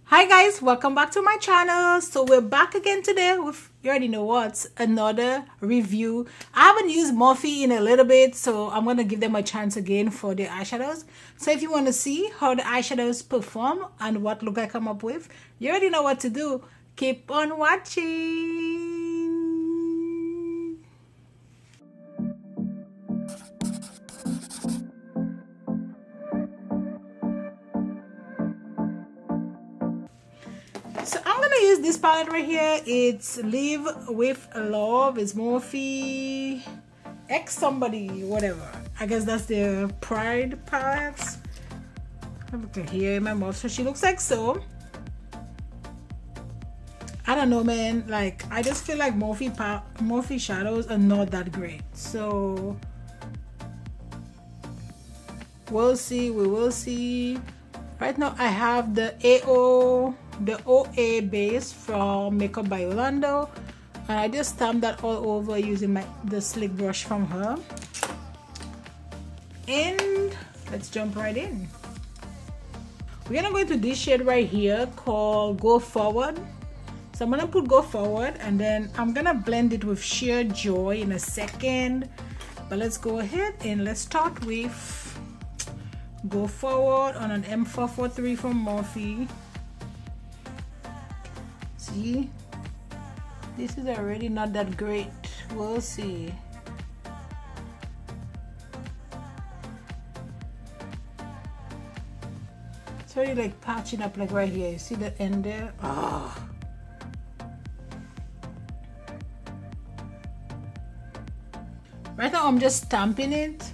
Hi guys, welcome back to my channel. So we're back again today with, you already know what, another review. I haven't used Morphe in a little bit, so I'm gonna give them a chance again for the eyeshadows. So if you want to see how the eyeshadows perform and what look I come up with, you already know what to do. Keep on watching. So I'm gonna use this palette right here. It's Live with Love. It's Morphe X somebody, whatever. I guess that's their Pride palettes. Look at here in my mouth. So she looks like so. I don't know, man. Like, I just feel like Morphe shadows are not that great. So we'll see. We will see. Right now I have the OA base from Makeup by Yolondo, and I just stamped that all over using the slick brush from her. And let's jump right in. We're gonna go into this shade right here called Go Forward. So I'm gonna put Go Forward, and then I'm gonna blend it with Sheer Joy in a second. But let's go ahead and let's start with Go Forward on an M443 from Morphe. See, this is already not that great. We'll see. It's already like patching up, like right here. You see the end there? Oh. Right now I'm just stamping it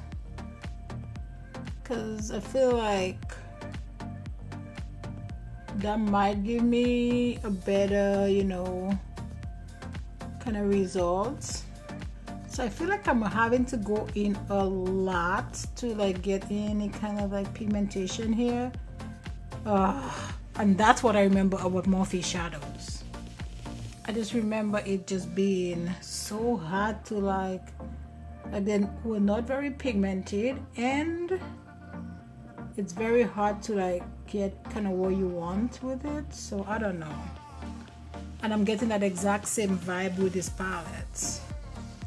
because I feel like that might give me a better, you know, kind of results. So I feel like I'm having to go in a lot to like get any kind of like pigmentation here. And that's what I remember about Morphe shadows. I just remember it just being so hard to like they were not very pigmented, and it's very hard to like get kind of what you want with it. So I don't know, and I'm getting that exact same vibe with this palette.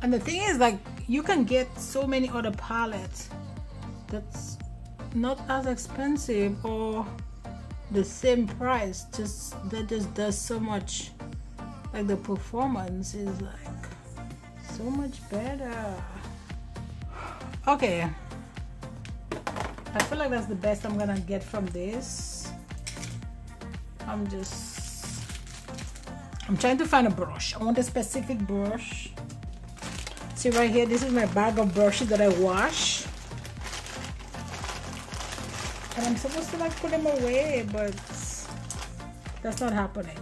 And the thing is, like, you can get so many other palettes that's not as expensive or the same price, that just does so much, like the performance is like so much better. Okay, I feel like that's the best I'm gonna get from this. I'm trying to find a brush. I want a specific brush. See right here, this is my bag of brushes that I wash, and I'm supposed to like put them away, but that's not happening.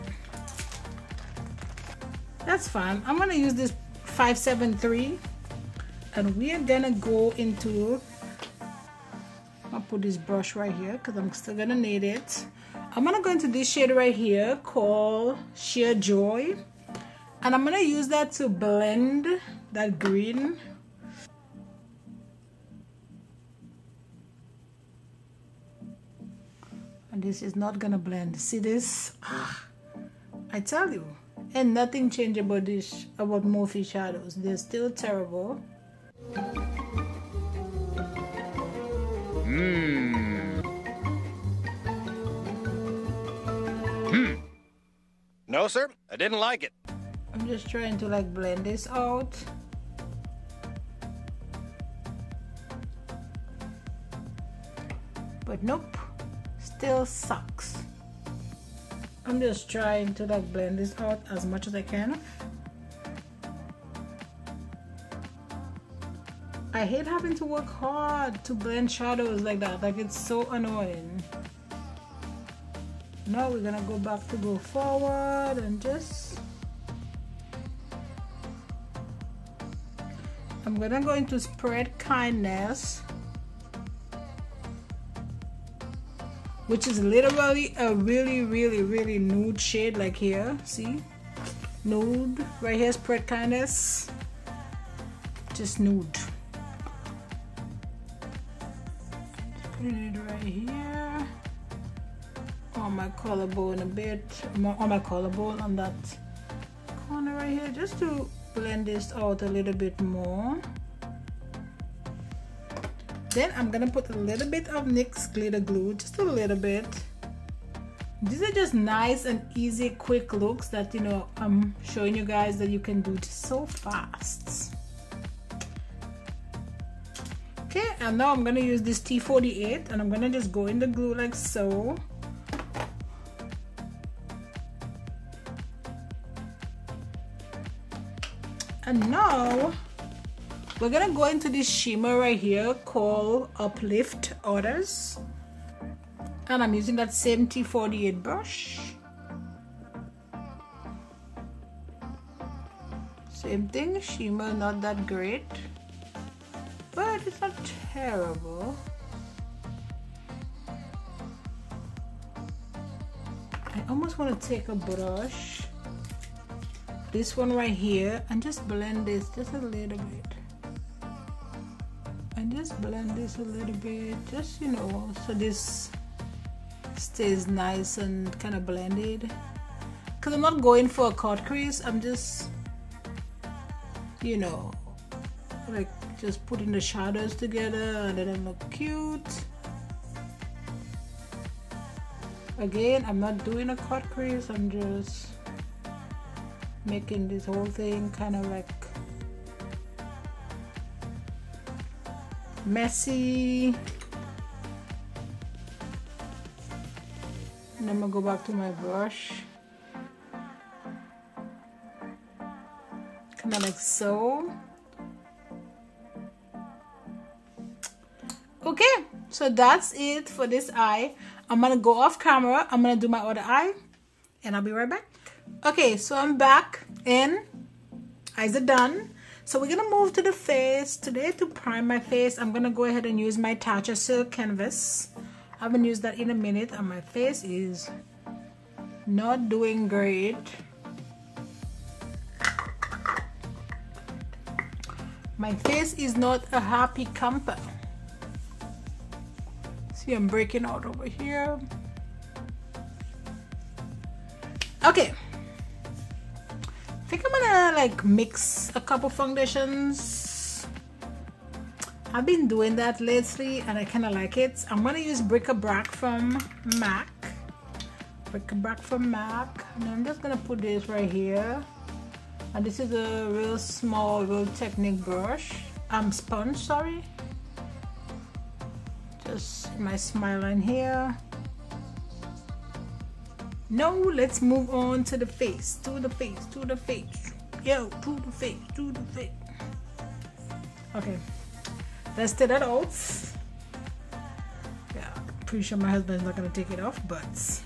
That's fine. I'm gonna use this 573, and we are gonna go into, I'll put this brush right here because I'm still gonna need it. I'm gonna go into this shade right here called Sheer Joy, and I'm gonna use that to blend that green. And this is not gonna blend. See this? I tell you, and nothing changed about this, about Morphe shadows. They're still terrible. No, sir, I didn't like it. I'm just trying to like blend this out. But nope, still sucks. I'm just trying to like blend this out as much as I can. I hate having to work hard to blend shadows like that. Like, it's so annoying. Now we're gonna go back to Go Forward and just, I'm gonna go into Spread Kindness, which is literally a really nude shade. Like here, see, nude right here, Spread Kindness, just nude. Put it right here. on my collarbone a bit, more on my collarbone, on that corner right here, just to blend this out a little bit more. Then I'm gonna put a little bit of NYX glitter glue, just a little bit. These are just nice and easy, quick looks that, you know, I'm showing you guys that you can do just so fast. Okay, and now I'm gonna use this T48 and I'm gonna just go in the glue like so. And now we're gonna go into this shimmer right here called Uplift Others. And I'm using that same T48 brush. Same thing, shimmer not that great, but it's not terrible. I almost want to take a brush, this one right here, and just blend this just a little bit. And just blend this a little bit, just, you know, so this stays nice and kind of blended. Because I'm not going for a cut crease, I'm just, you know, like just putting the shadows together and then it look cute. Again, I'm not doing a cut crease, I'm just making this whole thing kind of like messy. And I'm gonna go back to my brush, kind of like so. Okay, so that's it for this eye. I'm gonna go off camera, I'm gonna do my other eye, and I'll be right back. Okay, so I'm back and eyes are done. So we're gonna move to the face. Today, to prime my face, I'm gonna go ahead and use my Tatcha Silk Canvas. I haven't used that in a minute and my face is not doing great. My face is not a happy camper. See, I'm breaking out over here. Okay, I think I'm gonna like mix a couple foundations. I've been doing that lately and I kind of like it. I'm gonna use Bric-a-Brac from MAC. Bric-a-Brac from MAC. And I'm just gonna put this right here. And this is a real small, real Technique brush. Sponge, sorry. Just my smile line here. Now let's move on to the face, to the face, to the face. Yo, to the face, to the face. Okay, let's take that off. Yeah, pretty sure my husband's not gonna take it off, but.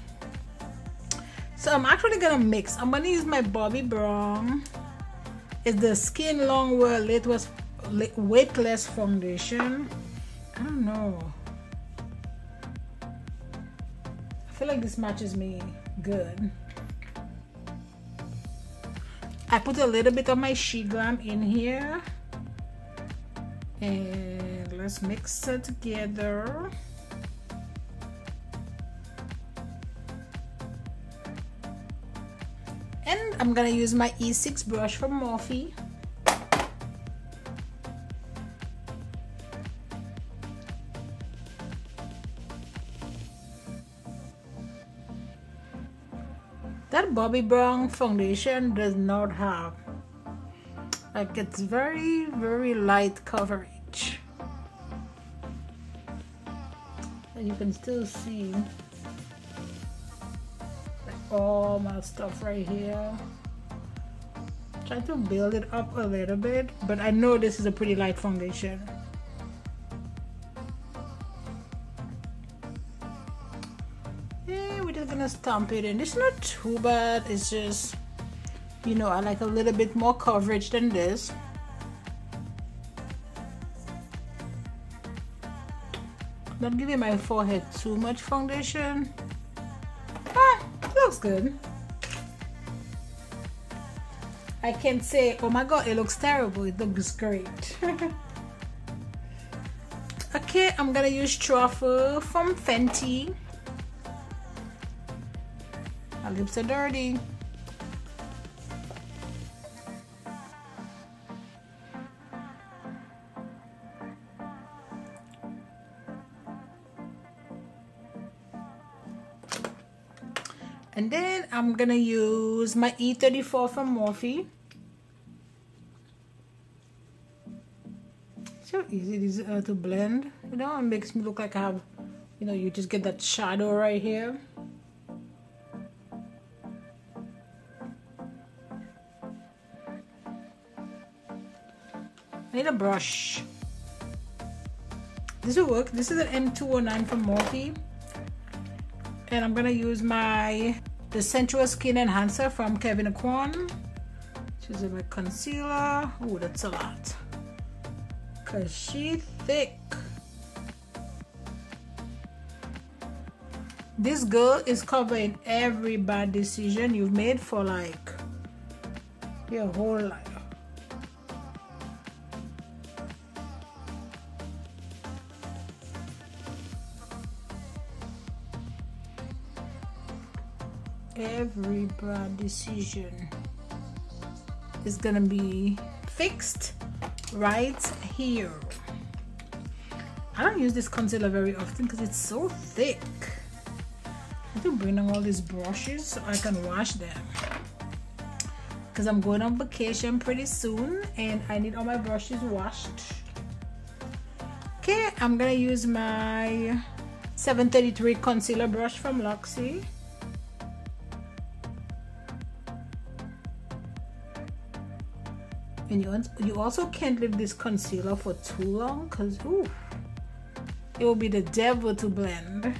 So I'm actually gonna mix. I'm gonna use my Bobbi Brown. It's the Skin Longwear Weightless Foundation. I don't know. I feel like this matches me good. I put a little bit of my She Glam in here. And let's mix it together. And I'm gonna use my E6 brush from Morphe. That Bobbi Brown foundation does not have, like, it's very, very light coverage. And you can still see like all my stuff right here. Try to build it up a little bit, but I know this is a pretty light foundation. We're just gonna stamp it in. It's not too bad, it's just, you know, I like a little bit more coverage than this. Not giving my forehead too much foundation. It looks good. I can't say, oh my god, it looks terrible. It looks great. Okay, I'm gonna use Truffle from Fenty. My lips are dirty. And then I'm gonna use my E34 from Morphe. So easy this to blend. You know, it makes me look like I have, you know, you just get that shadow right here. I need a brush. This will work. This is an M209 from Morphe. And I'm gonna use the Sensual Skin Enhancer from Kevyn Aucoin. This is my concealer. Oh, that's a lot. Cause she's thick. This girl is covering every bad decision you've made for like your whole life. Every bad decision is gonna be fixed right here. I don't use this concealer very often because it's so thick. I have to bring on all these brushes so I can wash them, because I'm going on vacation pretty soon and I need all my brushes washed. Okay, I'm gonna use my 733 concealer brush from Luxie. And you also can't leave this concealer for too long, because it will be the devil to blend.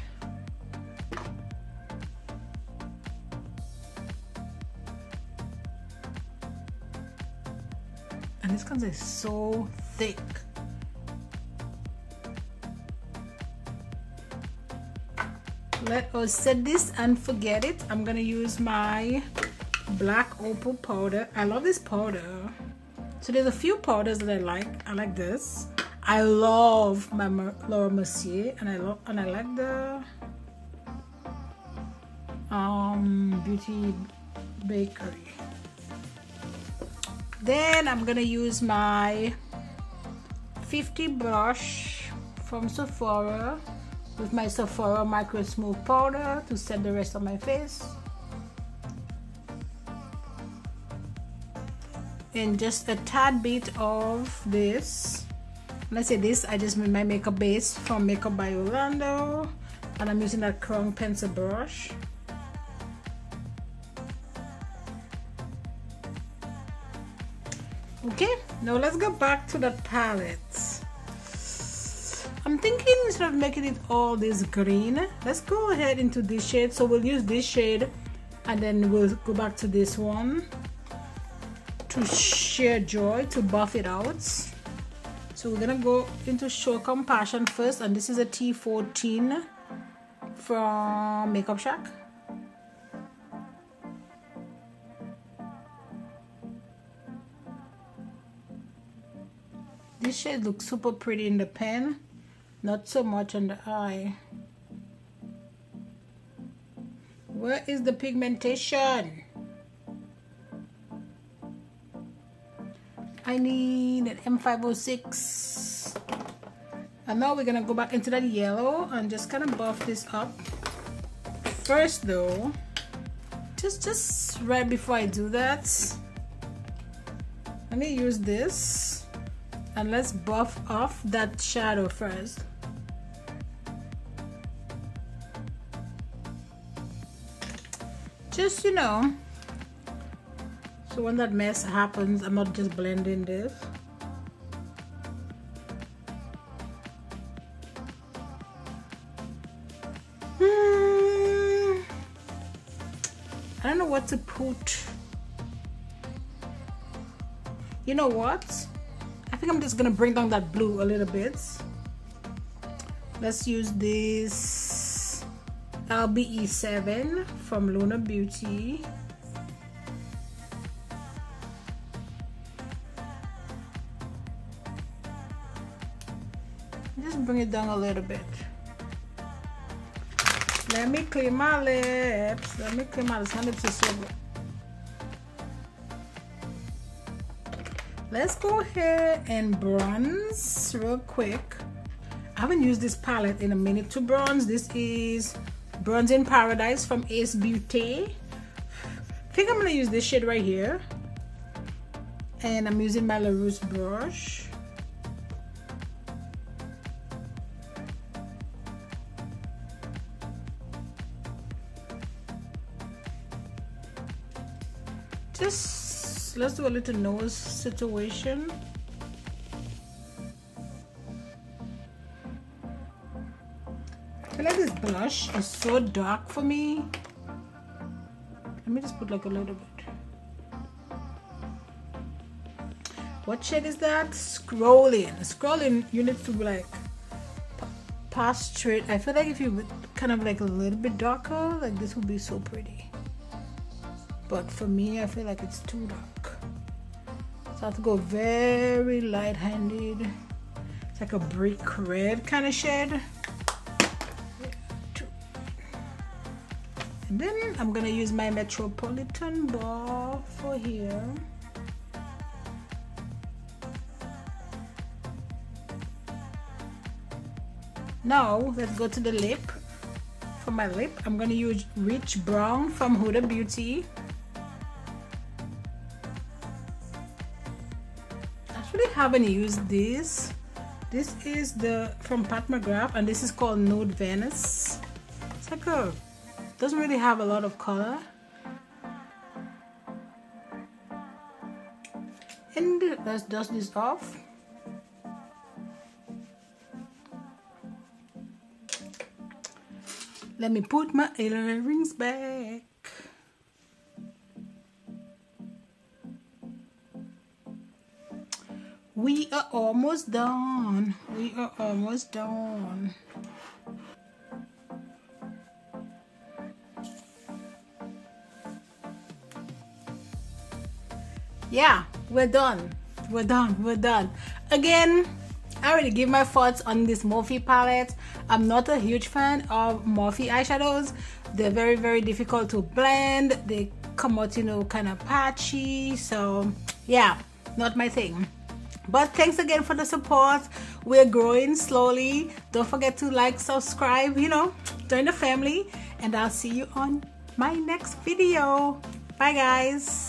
And this concealer is so thick. Let us set this and forget it. I'm gonna use my black opal powder. I love this powder. So there's a few powders that I like. I like this. I love my Laura Mercier, and I like the Beauty Bakerie. Then I'm gonna use my 50 brush from Sephora with my Sephora Micro Smooth powder to set the rest of my face. And just a tad bit of this. When I say this, I just mean my makeup base from Makeup by Yolondo, and I'm using that Crown pencil brush. Okay, now let's go back to that palette. I'm thinking instead of making it all this green, let's go ahead into this shade. So we'll use this shade and then we'll go back to this one to share joy, to buff it out. So we're gonna go into Show Compassion first, and this is a T14 from Makeup Shack. This shade looks super pretty in the pen, not so much on the eye. Where is the pigmentation? I need an M506. And now we're gonna go back into that yellow and just kind of buff this up. First though, just right before I do that, let me use this and let's buff off that shadow first. Just, you know, so when that mess happens, I'm not just blending this. I don't know what to put. You know what? I think I'm just gonna bring down that blue a little bit. Let's use this E7 from Lunar Beauty. Just bring it down a little bit. Let me clean my lips. Let me clean my lips. My lips are so good. Let's go ahead and bronze real quick. I haven't used this palette in a minute to bronze. This is Bronze in Paradise from Ace Beauty. I think I'm gonna use this shade right here. And I'm using my Ruce brush. Just let's do a little nose situation. I feel like this blush is so dark for me. Let me just put like a little bit. What shade is that? Scrolling. Scrolling, you need to be like pass straight. I feel like if you kind of like a little bit darker, like this would be so pretty. But for me, I feel like it's too dark. So I have to go very light-handed. It's like a brick red kind of shade. And then I'm gonna use my Metropolitan bar for here. Now let's go to the lip. For my lip, I'm gonna use Rich Brown from Huda Beauty. Haven't used this. This is the from Pat McGrath, and this is called Nude Venice. It's like a doesn't really have a lot of color. And let's dust this off. Let me put my earrings back. We are almost done. We are almost done. Yeah, we're done. We're done. We're done. Again, I already gave my thoughts on this Morphe palette. I'm not a huge fan of Morphe eyeshadows. They're very, very difficult to blend. They come out, you know, kind of patchy. So, yeah, not my thing. But thanks again for the support. We're growing slowly. Don't forget to like, subscribe, you know, join the family. And I'll see you on my next video. Bye, guys.